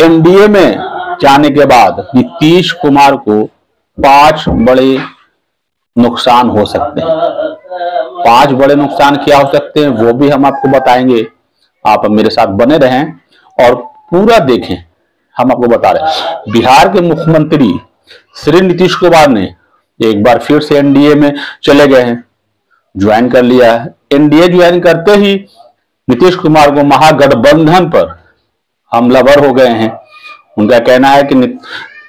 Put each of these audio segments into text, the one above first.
NDA में जाने के बाद नीतीश कुमार को 5 बड़े नुकसान हो सकते हैं। 5 बड़े नुकसान क्या हो सकते हैं वो भी हम आपको बताएंगे। आप मेरे साथ बने रहें और पूरा देखें। हम आपको बता रहे हैं बिहार के मुख्यमंत्री श्री नीतीश कुमार ने एक बार फिर से एनडीए में चले गए हैं, ज्वाइन कर लिया है। एनडीए ज्वाइन करते ही नीतीश कुमार को महागठबंधन पर हमलावर हो गए हैं। उनका कहना है कि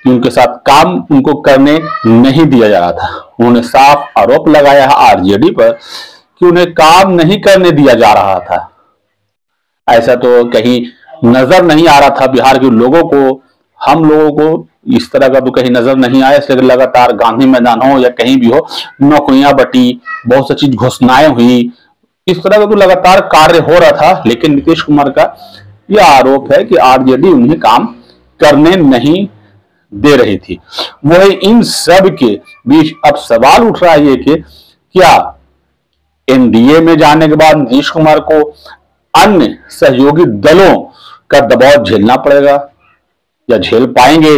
उनके साथ काम उनको करने नहीं दिया जा रहा था। उन्होंने साफ आरोप लगाया है आरजेडी पर कि उन्हें काम नहीं करने दिया जा रहा था। ऐसा तो कहीं नजर नहीं आ रहा था बिहार के लोगों को, हम लोगों को इस तरह का तो कहीं नजर नहीं आया। इसलिए लगातार गांधी मैदान हो या कहीं भी हो, नौकरियां बटी, बहुत सी चीज घोषणाएं हुई, इस तरह का तो लगातार कार्य हो रहा था। लेकिन नीतीश कुमार का यह आरोप है कि आरजेडी उन्हें काम करने नहीं दे रही थी। वही इन सब के बीच अब सवाल उठ रहा है कि क्या एनडीए में जाने के बाद नीतीश कुमार को अन्य सहयोगी दलों का दबाव झेलना पड़ेगा या झेल पाएंगे।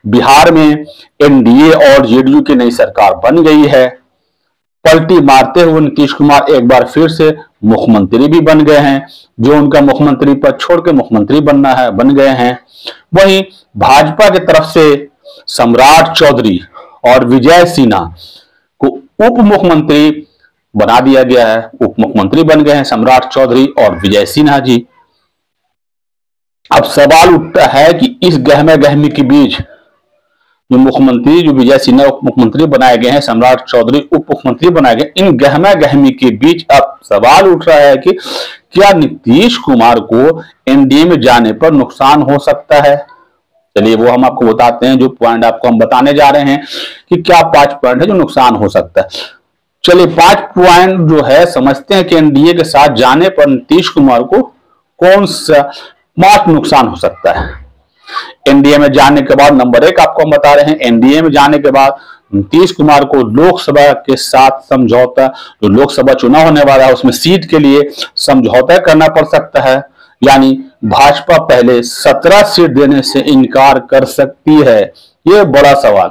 बिहार में एनडीए और जेडीयू की नई सरकार बन गई है। पलटी मारते हुए नीतीश कुमार एक बार फिर से मुख्यमंत्री भी बन गए हैं। जो उनका मुख्यमंत्री पद छोड़ के मुख्यमंत्री बनना है बन गए हैं। वहीं भाजपा की तरफ से सम्राट चौधरी और विजय सिन्हा को उप मुख्यमंत्री बना दिया गया है। उप मुख्यमंत्री बन गए हैं सम्राट चौधरी और विजय सिन्हा जी। अब सवाल उठता है कि इस गहमा गहमी के बीच जो मुख्यमंत्री जो विजय सिन्हा उप मुख्यमंत्री बनाए गए हैं, सम्राट चौधरी उप मुख्यमंत्री बनाए गए, इन गहमा गहमी के बीच अब सवाल उठ रहा है कि क्या नीतीश कुमार को एनडीए में जाने पर नुकसान हो सकता है। चलिए वो हम आपको बताते हैं, जो पॉइंट आपको हम बताने जा रहे हैं कि क्या 5 पॉइंट है जो नुकसान हो सकता है। चलिए 5 पॉइंट जो है समझते हैं कि एनडीए के साथ जाने पर नीतीश कुमार को कौन सा 5 नुकसान हो सकता है। एनडीए में जाने के बाद नंबर 1 आपको हम बता रहे हैं, एनडीए में जाने के बाद नीतीश कुमार को लोकसभा के साथ समझौता, जो लोकसभा चुनाव होने वाला है उसमें सीट के लिए समझौता करना पड़ सकता है। यानी भाजपा पहले 17 सीट देने से इनकार कर सकती है। यह बड़ा सवाल,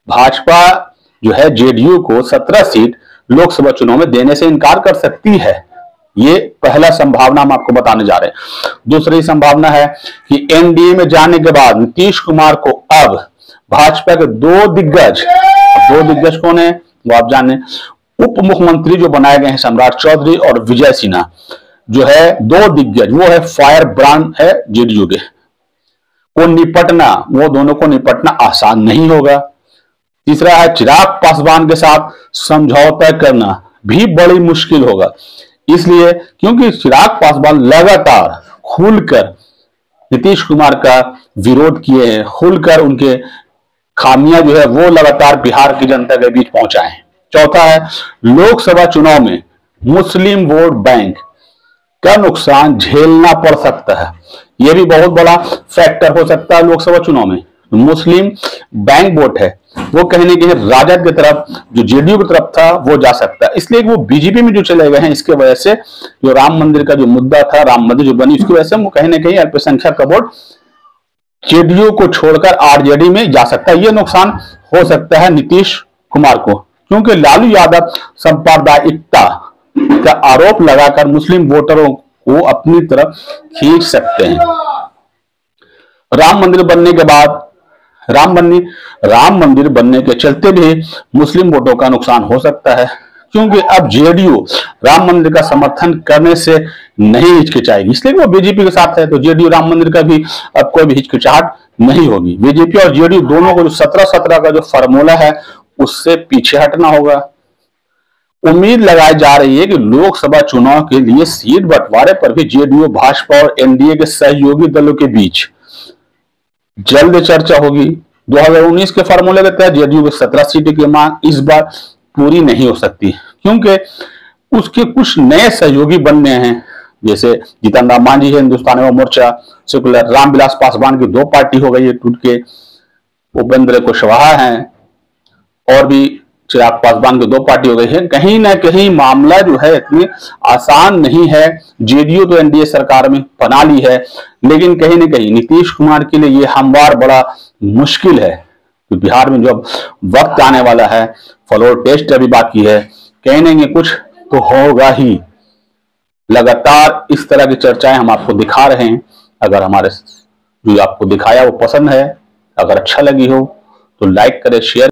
भाजपा जो है जेडीयू को 17 सीट लोकसभा चुनाव में देने से इनकार कर सकती है। ये पहला संभावना हम आपको बताने जा रहे हैं। दूसरी संभावना है कि एनडीए में जाने के बाद नीतीश कुमार को अब भाजपा के 2 दिग्गज कौन है वो आप जाने, उप मुख्यमंत्री जो बनाए गए हैं सम्राट चौधरी और विजय सिन्हा, जो है 2 दिग्गज, वो है फायर ब्रांड है जेडीयू के, वो निपटना, वो दोनों को निपटना आसान नहीं होगा। तीसरा है चिराग पासवान के साथ समझौता करना भी बड़ी मुश्किल होगा। इसलिए क्योंकि चिराग पासवान लगातार खुलकर नीतीश कुमार का विरोध किए हैं, खुलकर उनके खामियां जो है वो लगातार बिहार की जनता के बीच पहुंचाए हैं। चौथा है लोकसभा चुनाव में मुस्लिम वोट बैंक का नुकसान झेलना पड़ सकता है। यह भी बहुत बड़ा फैक्टर हो सकता है लोकसभा चुनाव में। मुस्लिम बैंक वोट है वो कहीं ना कहीं राजद की तरफ, जो जेडीयू की तरफ था, वो जा सकता है। इसलिए वो बीजेपी में जो चले गए हैं, इसके वजह से जो राम मंदिर का जो मुद्दा था, राम मंदिर जो बनी, उसकी वजह से वो कहीं ना कहीं अल्पसंख्यक का वोट जेडीयू को छोड़कर आरजेडी में जा सकता है। यह नुकसान हो सकता है नीतीश कुमार को, क्योंकि लालू यादव सांप्रदायिकता का आरोप लगाकर मुस्लिम वोटरों को अपनी तरफ खींच सकते हैं। राम मंदिर बनने के बाद राम मंदिर बनने के चलते भी मुस्लिम वोटों का नुकसान हो सकता है, क्योंकि अब जेडीयू राम मंदिर का समर्थन करने से नहीं हिचकिचाएगी। इसलिए वो बीजेपी के साथ है तो जेडीयू राम मंदिर का भी अब कोई भी हिचकिचाहट नहीं होगी। बीजेपी और जेडीयू दोनों को जो 17-17 का जो फॉर्मूला है उससे पीछे हटना होगा। उम्मीद लगाई जा रही है कि लोकसभा चुनाव के लिए सीट बंटवारे पर भी जेडीयू, भाजपा और एनडीए के सहयोगी दलों के बीच जल्द चर्चा होगी। 2019 के फॉर्मूले के तहत जेडीयू को 17 सीटों की मांग इस बार पूरी नहीं हो सकती, क्योंकि उसके कुछ नए सहयोगी बनने हैं। जैसे जीतन राम मांझी है हिंदुस्तान अवाम मोर्चा सेकुलर, रामविलास पासवान की 2 पार्टी हो गई है टूट के, उपेंद्र कुशवाहा हैं और भी चिराग पासवान की 2 पार्टी हो गई है। कहीं ना कहीं मामला जो है इतनी आसान नहीं है। जेडीयू तो एनडीए सरकार में बना ली है, लेकिन कहीं ना कहीं नीतीश कुमार के लिए ये हमवार बड़ा मुश्किल है। तो बिहार में जो अब वक्त आने वाला है, फ्लोर टेस्ट अभी बाकी है, कहीं ना कहीं कुछ तो होगा ही। लगातार इस तरह की चर्चाएं हम आपको दिखा रहे हैं। अगर हमारे जो आपको दिखाया वो पसंद है, अगर अच्छा लगी हो तो लाइक करें, शेयर